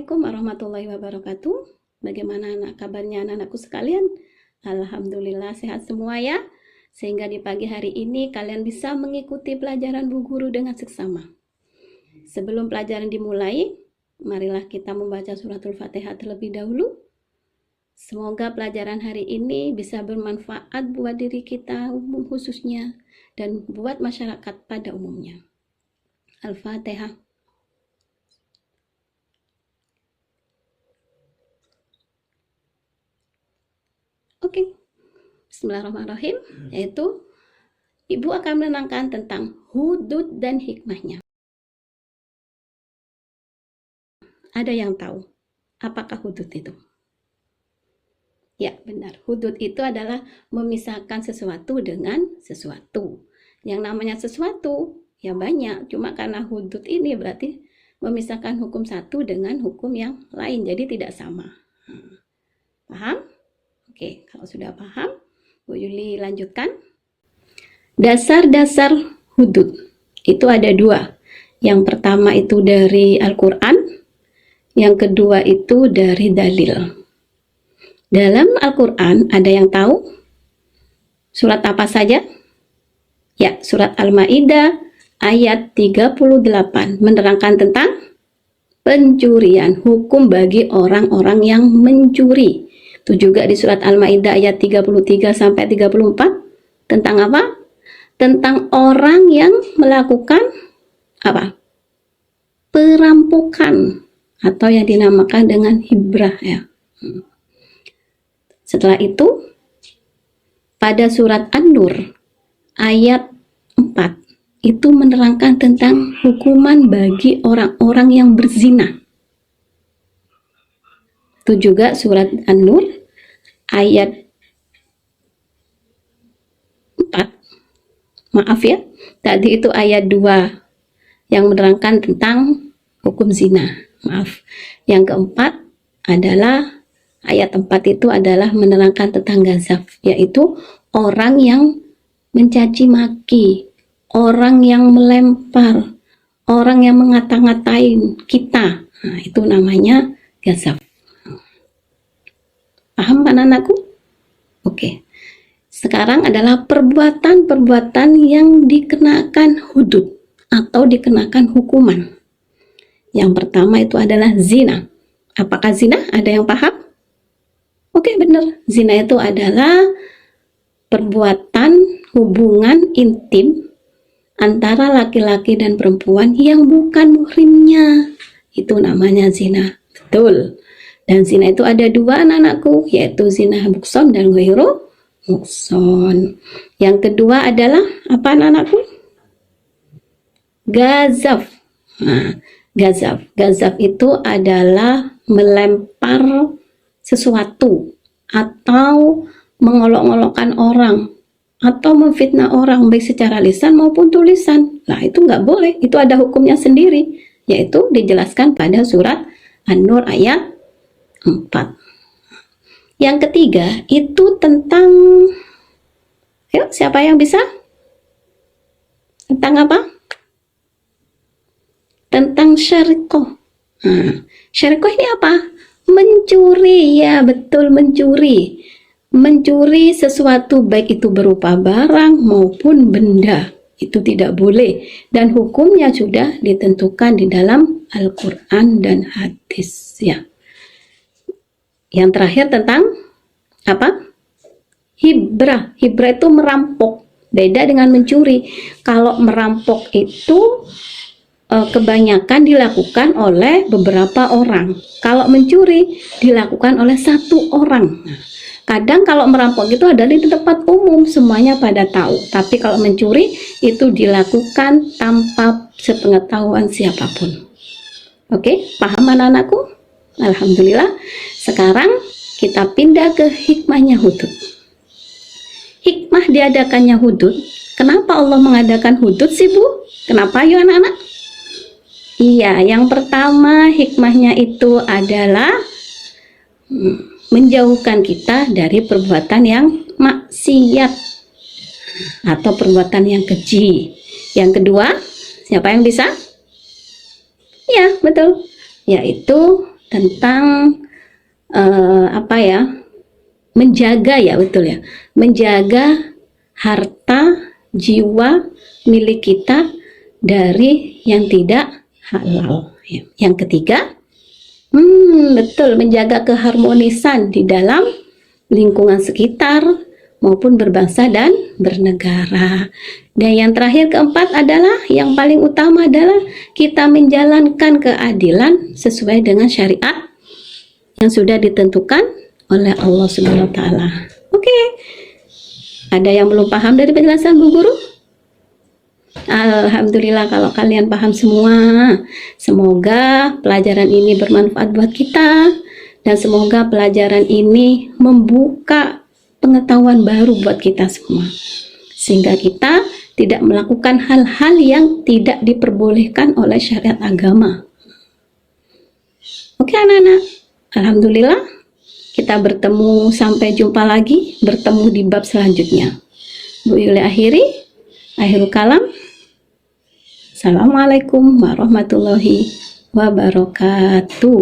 Assalamualaikum warahmatullahi wabarakatuh. Bagaimana kabarnya anak-anakku sekalian? Alhamdulillah sehat semua ya. Sehingga di pagi hari ini kalian bisa mengikuti pelajaran Bu Guru dengan seksama. Sebelum pelajaran dimulai, marilah kita membaca suratul Fatihah terlebih dahulu. Semoga pelajaran hari ini bisa bermanfaat buat diri kita umum khususnya dan buat masyarakat pada umumnya. Al-Fatihah. Oke, bismillahirrahmanirrahim, yaitu Ibu akan menerangkan tentang hudud dan hikmahnya. Ada yang tahu apakah hudud itu? Ya, benar. Hudud itu adalah memisahkan sesuatu dengan sesuatu. Yang namanya sesuatu, ya banyak. Cuma karena hudud ini berarti memisahkan hukum satu dengan hukum yang lain. Jadi tidak sama. Paham? Oke, kalau sudah paham, Bu Yuli lanjutkan. Dasar-dasar hudud itu ada dua. Yang pertama itu dari Al-Quran, yang kedua itu dari dalil. Dalam Al-Quran ada yang tahu surat apa saja? Ya, surat Al-Maidah ayat 38 menerangkan tentang pencurian, hukum bagi orang-orang yang mencuri. Itu juga di surat Al-Maidah ayat 33 sampai 34 tentang apa? Tentang orang yang melakukan apa? Perampokan atau yang dinamakan dengan hibrah ya. Setelah itu pada surat An-Nur ayat 4 itu menerangkan tentang hukuman bagi orang-orang yang berzina. Itu juga surat An-Nur ayat 4. Maaf ya, tadi itu ayat 2 yang menerangkan tentang hukum zina. Maaf. Yang keempat adalah ayat 4 itu adalah menerangkan tentang gazaf, yaitu orang yang mencaci maki, orang yang melempar, orang yang ngata-ngatain kita. Nah, itu namanya gazaf. Paham anak-anakku? Oke. Sekarang adalah perbuatan-perbuatan yang dikenakan hudud atau dikenakan hukuman. Yang pertama itu adalah zina. Apakah zina? Ada yang paham? Oke, benar. Zina itu adalah perbuatan hubungan intim antara laki-laki dan perempuan yang bukan muhrimnya. Itu namanya zina. Betul. Dan zina itu ada dua anak-anakku, yaitu zina mukson dan ghairu mukson. Yang kedua adalah apa anak-anakku? Gazaf. Nah, gazaf. Gazaf itu adalah melempar sesuatu atau mengolok-olokkan orang atau memfitnah orang baik secara lisan maupun tulisan. Nah, itu nggak boleh. Itu ada hukumnya sendiri, yaitu dijelaskan pada surat An-Nur ayat 4. Yang ketiga itu tentang, yuk siapa yang bisa? Tentang apa? Tentang syarikoh. Syarikoh ini apa? Mencuri, ya betul, mencuri. Mencuri sesuatu baik itu berupa barang maupun benda. Itu tidak boleh. Dan hukumnya sudah ditentukan di dalam Al-Quran dan hadis ya. Yang terakhir tentang apa? Hibrah. Hibrah itu merampok. Beda dengan mencuri. Kalau merampok itu kebanyakan dilakukan oleh beberapa orang. Kalau mencuri dilakukan oleh satu orang. Kadang kalau merampok itu ada di tempat umum, semuanya pada tahu. Tapi kalau mencuri itu dilakukan tanpa sepengetahuan siapapun. Oke, paham anak-anakku? Alhamdulillah. Sekarang kita pindah ke hikmahnya hudud. Hikmah diadakannya hudud. Kenapa Allah mengadakan hudud sih Bu? Kenapa yuk anak-anak? Iya, yang pertama hikmahnya itu adalah menjauhkan kita dari perbuatan yang maksiat atau perbuatan yang keji. Yang kedua, siapa yang bisa? Ya, betul. Yaitu tentang apa ya? Menjaga ya, betul ya. Menjaga harta jiwa milik kita dari yang tidak halal. Yang ketiga, betul, menjaga keharmonisan di dalam lingkungan sekitar maupun berbangsa dan bernegara. Dan yang terakhir, keempat adalah yang paling utama adalah kita menjalankan keadilan sesuai dengan syariat yang sudah ditentukan oleh Allah Subhanahu wa taala. Oke. Ada yang belum paham dari penjelasan Bu Guru? Alhamdulillah kalau kalian paham semua. Semoga pelajaran ini bermanfaat buat kita dan semoga pelajaran ini membuka pengetahuan baru buat kita semua. Sehingga kita tidak melakukan hal-hal yang tidak diperbolehkan oleh syariat agama. Oke anak-anak, alhamdulillah kita bertemu, sampai jumpa lagi, bertemu di bab selanjutnya. Bu Yuli akhirul kalam. Assalamualaikum warahmatullahi wabarakatuh.